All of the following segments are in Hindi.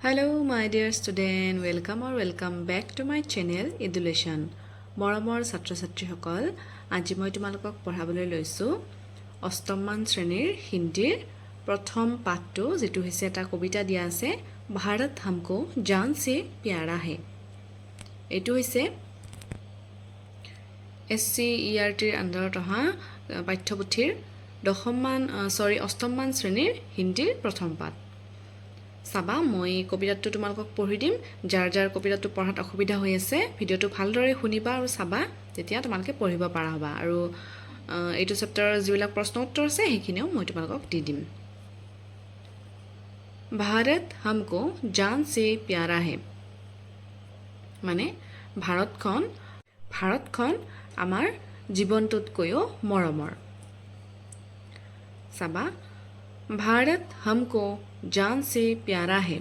Hello, my dear student. Welcome back to my channel Education. মৰমৰ ছাত্ৰ ছাত্ৰীসকল, আজি মই তোমালোকক পঢ়াবলৈ লৈছো অষ্টমমান শ্ৰেণীৰ হিন্দীৰ প্ৰথম পাঠটো, যেটো হৈছে এটা কবিতা দিয়া আছে, ভাৰত हमको जान से प्यारा है। এটো হৈছে SCERTৰ আণ্ডাৰত অহা পাঠ্যপুথিৰ অষ্টমমান শ্ৰেণীৰ হিন্দীৰ প্ৰথম পাঠ। চাবা, মই কবিতাটো তোমালোকক পঢ়ি দিম। যাৰ কবিতাটো পঢ়াত অসুবিধা হৈ আছে, ভিডিঅ'টো ভালদৰে শুনিবা আৰু চাবা, তেতিয়া তোমালোকে পঢ়িব পাৰা হ'বা। আৰু এইটো চেপ্টাৰৰ যিবিলাক প্ৰশ্ন উত্তৰ আছে সেইখিনিও মই তোমালোকক দি দিম। ভাৰত हमको जान से प्यारा है, মানে ভাৰতখন আমাৰ জীৱনটোতকৈও মৰমৰ। চাবা, भारत हमको जान से प्यारा है,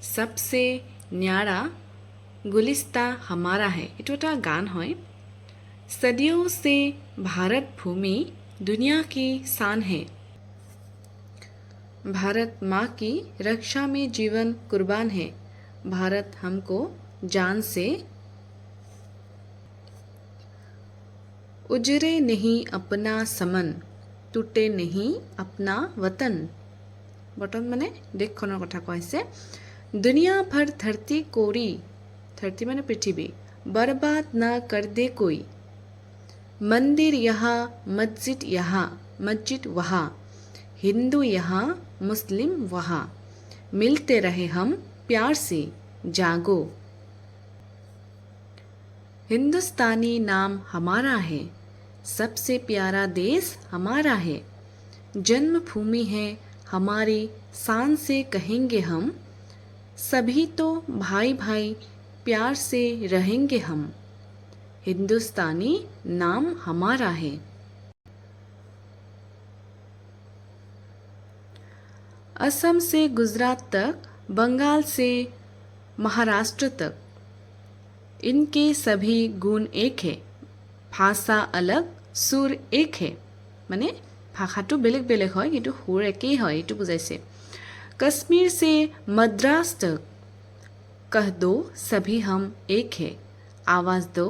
सबसे न्यारा गुलिस्ता हमारा है। इतो এটা গান হয়। सदियों से भारत भूमि दुनिया की शान है, भारत माँ की रक्षा में जीवन कुर्बान है, भारत हमको जान से उजरे नहीं अपना समन, टूटे नहीं अपना वतन। वतन माने देशखনৰ কথা কৈছে। दुनिया भर धरती कोरी, धरती माने पृथ्वी, बर्बाद ना कर दे कोई, मंदिर यहाँ मस्जिद वहाँ, हिंदू यहाँ मुस्लिम वहाँ, मिलते रहे हम प्यार से जागो, हिंदुस्तानी नाम हमारा है, सबसे प्यारा देश हमारा है, जन्मभूमि है हमारी शान से कहेंगे हम, सभी तो भाई भाई प्यार से रहेंगे हम, हिंदुस्तानी नाम हमारा है। असम से गुजरात तक, बंगाल से महाराष्ट्र तक, इनके सभी गुण एक है, भाषा अलग सुर एक है, माने भाषाটো বেলেগ বেলেগ হয় কিন্তু সুৰ একেই হয়, এইটো বুজাইছে। कश्मीर से मद्रास तक, कह दो सभी हम एक है, आवाज दो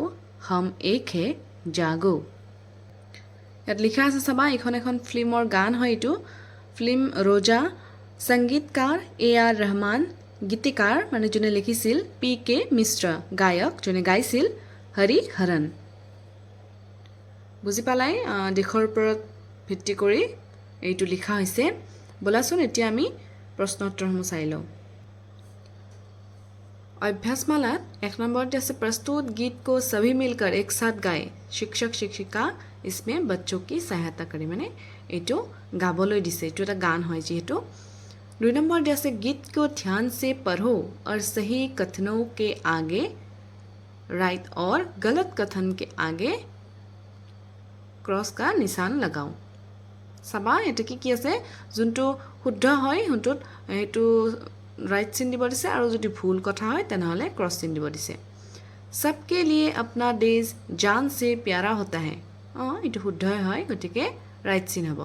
हम एक है, जागो। ইয়াত লিখা আছে, চাবা, এখন ফিল্মৰ গান হয়। এইটো ফিল্ম ৰোজা, সংগীতকাৰ AR रहमान, গীতিকাৰ মানে যোনে লিখিছিল PK মিশ্ৰ, গায়ক যোনে গাইছিল হৰি হৰণ। বুজি পালাই? দেশৰ ওপৰত ভিত্তি কৰি এইটো লিখা হৈছে। বলাচোন এতিয়া আমি প্ৰশ্নোত্তৰসমূহ চাই লওঁ। अभ्यासमालात 1 नंबर जैसे प्रस्तुत गीत को सभी मिलकर एक साथ गाए, शिक्षक शिक्षिका इसमें बच्चों की सहायता करे, माने एटो गाबोलै दिसे, एटो এটা গান হয় যেহেতু। 2 नंबर जैसे गीत को ध्यान से पढ़ो और सही कथनों के आगे राइट और गलत कथन के आगे क्रॉस का निशान लगाओ। চাবা, এটা কি আছে, যোনটো শুদ্ধ হয় শুদ্ধত এইটো राइट চিন দিব দিছে, আৰু যদি ভুল কথা হয় তেনেহলে क्रॉस চিন দিব দিছে। सबके लिए अपना देश जान से प्यारा होता है, এইটো শুদ্ধ হয়, গতিকে राइट চিন হ'ব।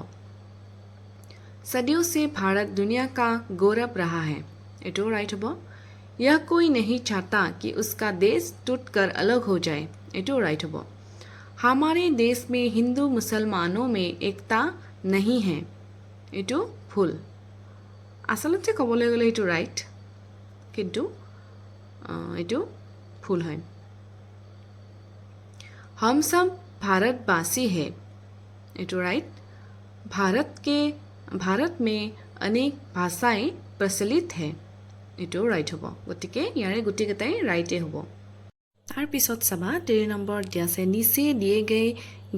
सदियों से भारत दुनिया का गौरव रहा है, এইটো राइट হ'ব। यह कोई नहीं चाहता कि उसका देश टूटकर अलग हो जाए, এইটো राइट হ'ব। हमारे देश में हिंदू मुसलमानों में एकता नहीं है, এইটো ভুল। আসলতে ক'বলৈ গ'লে এইটো ৰাইট, কিন্তু এইটো ভুল হয়। हम सब भारतवासी है, এইটো राइट। भारत में अनेक भाषाएं प्रचलित है, এইটো राइट হ'ব। গতিকে ইয়াৰে গোটেইকেইটাই ৰাইটে হ'ব। तार पिছত सभा 13 नंबर जैसे नीचे दिए गए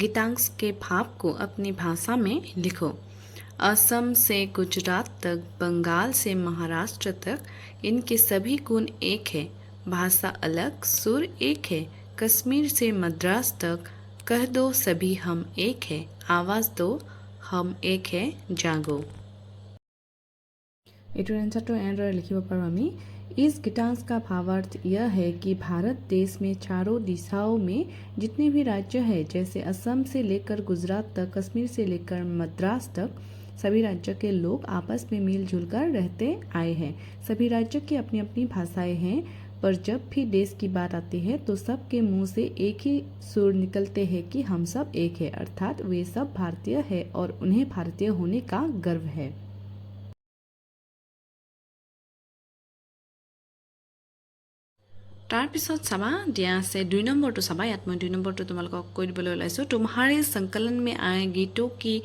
गीतांश के भाव को अपनी भाषा में लिखो। असम से गुजरात तक, बंगाल से महाराष्ट्र तक, इनके सभी गुण एक है, भाषा अलग सुर एक है, कश्मीर से मद्रास तक, कह दो सभी हम एक है, आवाज दो हम एक है, जागो। এইটোৰ এনসাৰটো এনেদৰে লিখিব পাৰোঁ আমি। इस गीतांश का भावार्थ यह है कि भारत देश में चारों दिशाओं में जितने भी राज्य हैं, जैसे असम से लेकर गुजरात तक, कश्मीर से लेकर मद्रास तक, सभी राज्य के लोग आपस में मिलजुल कर रहते आए हैं। सभी राज्य की अपनी अपनी भाषाएं हैं, पर जब भी देश की बात आती है तो सबके मुंह से एक ही सुर निकलते हैं कि हम सब एक हैं, अर्थात वे सब भारतीय हैं और उन्हें भारतीय होने का गर्व है। তাৰপিছত চাবা দিয়া আছে 2 নম্বৰটো চাবা। ইয়াত মই 2 নম্বৰটো তোমালোকক কৈ দিবলৈ ওলাইছোঁ। तुम्हारे संकलन में आए गीतों की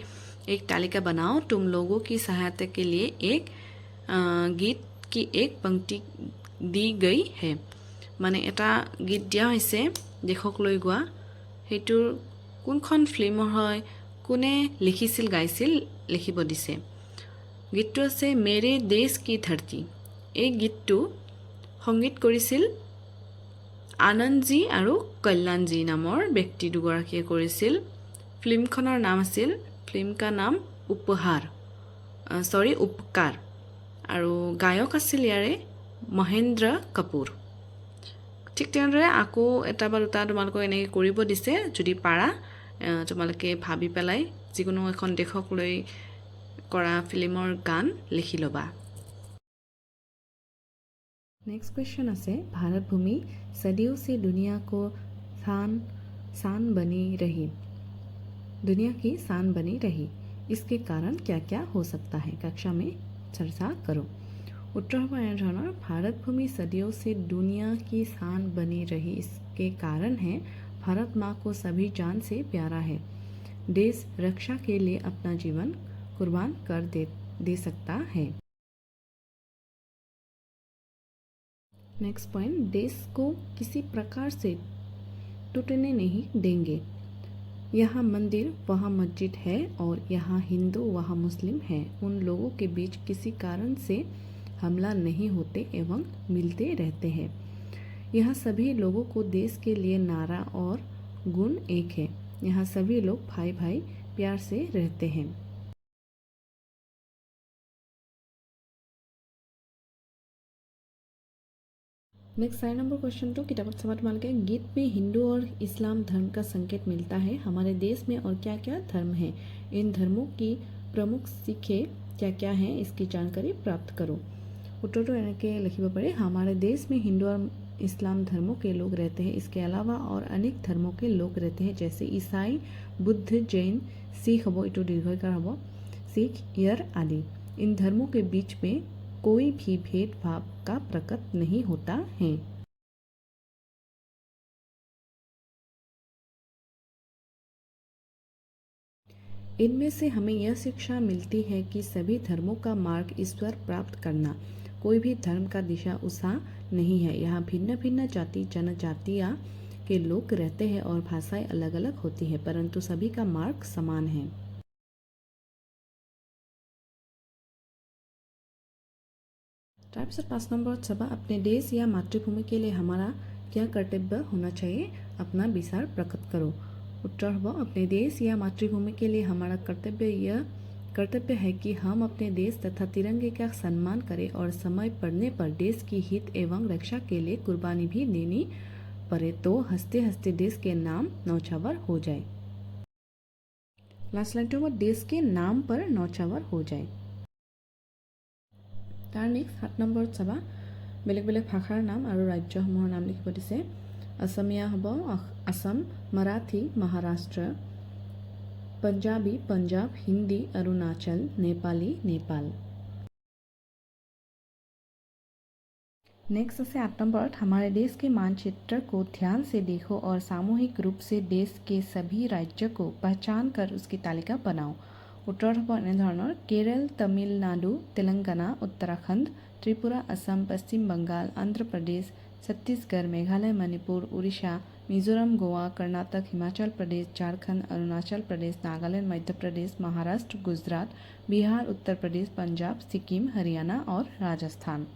एक तालिका बनाओ। तुम लोगों की सहायता के लिए एक गीत की एक पंक्ति दी गई है। মানে এটা গীত দিয়া হৈছে দেশক লৈ গোৱা। সেইটোৰ কোনখন ফিল্মৰ হয়, কোনে লিখিছিল গাইছিল লিখিব দিছে। গীতটো আছে মেৰে দেশ কি ধৰতি। এই গীতটো সংগীত কৰিছিল আনন্দজী আৰু কল্যাণজী নামৰ ব্যক্তি দুগৰাকীয়ে কৰিছিল। ফিল্মখনৰ নাম আছিল, ফিল্ম কা নাম উপকাৰ, আৰু গায়ক আছিল ইয়াৰে মহেন্দ্ৰ কাপুৰ। ঠিক তেনেদৰে আকৌ এটা বা দুটা তোমালোকক এনেকৈ কৰিব দিছে। যদি পাৰা তোমালোকে ভাবি পেলাই যিকোনো এখন দেশক লৈ কৰা ফিল্মৰ গান লিখি ল'বা। नेक्स्ट क्वेश्चन আছে भारत भूमि सदियों से दुनिया को शान बनी रही। दुनिया की शान बनी रही, इसके कारण क्या क्या हो सकता है? कक्षा में चर्चा करो। उत्तर হ'ব এনে ধৰণৰ, भारत भूमि सदियों से दुनिया की शान बनी रही, इसके कारण है भारत माँ को सभी जान से प्यारा है। देश रक्षा के लिए अपना जीवन कुर्बान कर दे सकता है। नेक्स्ट पॉइंट, देश को किसी प्रकार से टूटने नहीं देंगे। यहाँ मंदिर वहाँ मस्जिद है और यहाँ हिंदू वहाँ मुस्लिम है। उन लोगों के बीच किसी कारण से हमला नहीं होते एवं मिलते रहते हैं। यहाँ सभी लोगों को देश के लिए नारा और गुण एक है। यहाँ सभी लोग भाई भाई प्यार से रहते हैं। नेक्स्ट 4 नंबर क्वेश्चन तो किताब समझ मान के गीत में हिंदू और इस्लाम धर्म का संकेत मिलता है। हमारे देश में और क्या क्या धर्म हैं? इन धर्मों की प्रमुख सीखें क्या क्या हैं? इसकी जानकारी प्राप्त करो। उत्तर तो इनके लिखिब पड़े। हमारे देश में हिंदू और इस्लाम धर्मों के लोग रहते हैं। इसके अलावा और अनेक धर्मों के लोग रहते हैं, जैसे ईसाई, बुद्ध, जैन, सिख हबो इटो दीर्घकार हबो, सिख, यर आदि। इन धर्मों के बीच में कोई भी भेदभाव का प्रकट नहीं होता है। इनमें से हमें यह शिक्षा मिलती है कि सभी धर्मों का मार्ग ईश्वर प्राप्त करना। कोई भी धर्म का दिशा उसा नहीं है। यहाँ भिन्न भिन्न जाति जनजातियाँ के लोग रहते हैं और भाषाएं अलग अलग होती है, परंतु सभी का मार्ग समान है। তাৰপিছত 5 নম্বৰত চাবা, अपने देश या मातृभूमि के लिए हमारा क्या कर्तव्य होना चाहिए? अपना विचार प्रकट करो। उत्तर हो, अपने देश या मातृभूमि के लिए हमारा कर्तव्य है कि हम अपने देश तथा तिरंगे का सम्मान करें और समय पड़ने पर देश की हित एवं रक्षा के लिए कुर्बानी भी देनी पड़े तो हंसते हंसते देश के नाम नौछावर हो जाए। लास्ट लाइन तो देश के नाम पर नौछावर हो जाए। तार नेक्स्ट 7 নম্বৰত চাবা, বেলেগ বেলেগ ভাষাৰ নাম আৰু ৰাজ্যসমূহৰ নাম লিখিব দিছে। असमिया হ'ব असम, मराठी महाराष्ट्र, पंजाबी पंजाब, हिंदी अरुणाचल, नेपाली नेपाल। नेक्स्ट है 8 नंबर, हमारे देश के मानचित्र को ध्यान से देखो और सामूहिक रूप से देश के सभी राज्यों को पहचान कर उसकी तालिका बनाओ। उत्तर হ'ব এনে ধৰণৰ, केरल, तमिलनाडु, तेलंगाना, उत्तराखंड, त्रिपुरा, असम, पश्चिम बंगाल, आंध्र प्रदेश, छत्तीसगढ़, मेघालय, मणिपुर, उड़ीसा, मिजोरम, गोवा, कर्नाटक, हिमाचल प्रदेश, झारखंड, अरुणाचल प्रदेश, नागालैंड, मध्य प्रदेश, महाराष्ट्र, गुजरात, बिहार, उत्तर प्रदेश, पंजाब, सिक्किम, हरियाणा और राजस्थान।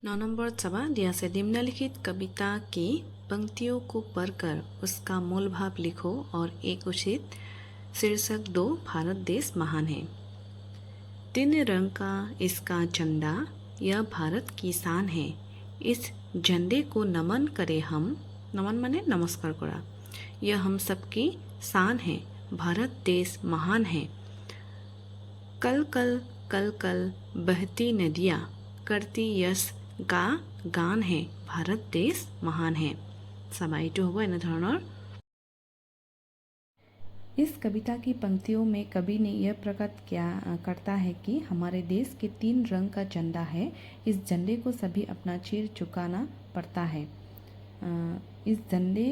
9 नंबर सभा दिया से निम्नलिखित कविता की पंक्तियों को पढ़कर उसका मूल भाव लिखो और एक उचित शीर्षक दो। भारत देश महान है, 3 रंग का इसका झंडा, यह भारत की शान है। इस झंडे को नमन करें हम, नमन माने नमस्कार करा। यह हम सबकी शान है, भारत देश महान है। कल कल कल कल बहती नदियाँ करती यश का गान है, भारत देश महान है। চাবা এইটো হ'ব এনেধৰণৰ। इस कविता की पंक्तियों में कवि ने यह प्रकट करता है कि हमारे देश के 3 रंग का झंडा है, इस झंडे को सभी अपना सिर झुकाना पड़ता है। इस झंडे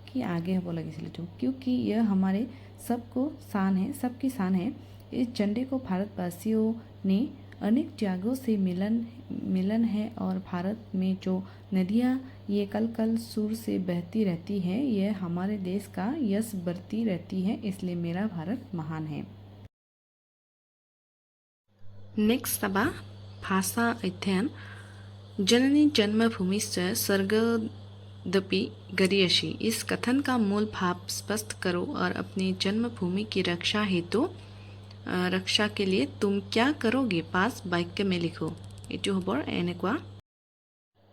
की आगे हो लगी तो क्योंकि यह हमारे सबको शान है, सबकी शान है। इस झंडे को भारतवासियों ने अनेक त्यागों से मिलन है और भारत में जो नदियाँ ये कल कल सुर से बहती रहती है, यह हमारे देश का यश बढ़ती रहती है, इसलिए मेरा भारत महान है। नेक्स्ट चाबा भाषा अध्ययन। जननी जन्मभूमिश्च स्वर्गदपि गरीयसी। इस कथन का मूल भाव स्पष्ट करो और अपनी जन्मभूमि की रक्षा हेतु रक्षा के लिए तुम क्या करोगे, पास वाक्य में लिखो। एटू हबर एनेकुआ।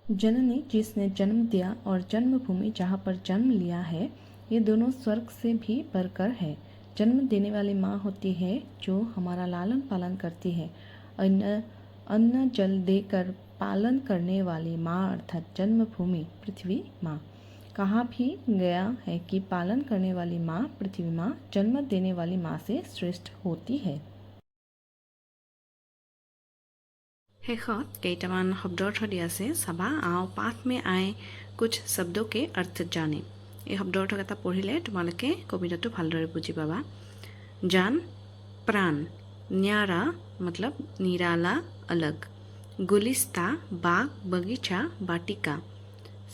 जननी जिसने जन्म दिया और जन्मभूमि जहाँ पर जन्म लिया है, ये दोनों स्वर्ग से भी बढ़कर है। जन्म देने वाली माँ होती है जो हमारा लालन पालन करती है। अन्न जल देकर पालन करने वाली माँ अर्थात जन्मभूमि पृथ्वी माँ। कहा भी गया है कि पालन करने वाली माँ पृथ्वी माँ जन्म देने वाली माँ से श्रेष्ठ होती है। शेषत केइटामान शब्दार्थ দিয়া আছে চাবা। आओ पाठ में आए कुछ शब्दों के अर्थ जाने। এই শব্দাৰ্থকেইটা পঢ়িলে তোমালোকে কবিতাটো ভালদৰে বুজি পাবা। जान प्राण, न्यारा मतलब निराला अलग, गुलिस्ता बाग बगीचा वाटिका,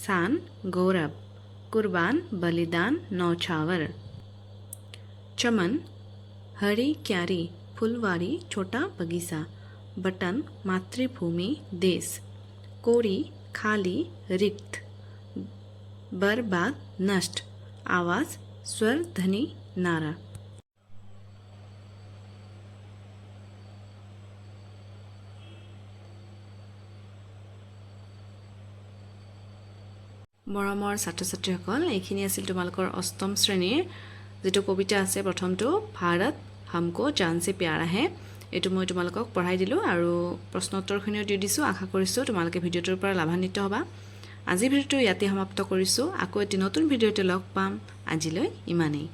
शान गौरव, कुर्बान बलिदान नौछावर, चमन हरी क्यारी फुलवारी छोटा बगीचा, बटन मातृभूमि देश, कोरी खाली रिक्त, बर्बाद नष्ट, आवाज स्वर ध्वनि नारा। মৰমৰ ছাত্ৰ ছাত্ৰীসকল, এইখিনি আছিল তোমালোকৰ অষ্টম শ্ৰেণীৰ যেটো কবিতা আছে প্ৰথমটো ভাৰত हमको जान से प्यारा है। এইটো মই তোমালোকক পঢ়াই দিলোঁ আৰু প্ৰশ্ন উত্তৰখিনিও দি দিছোঁ। আশা কৰিছোঁ তোমালোকে ভিডিঅ'টোৰ পৰা লাভান্বিত হ'বা। আজি ভিডিঅ'টো ইয়াতে সমাপ্ত কৰিছোঁ। আকৌ এটি নতুন ভিডিঅ'তে লগ পাম। আজিলৈ ইমানেই।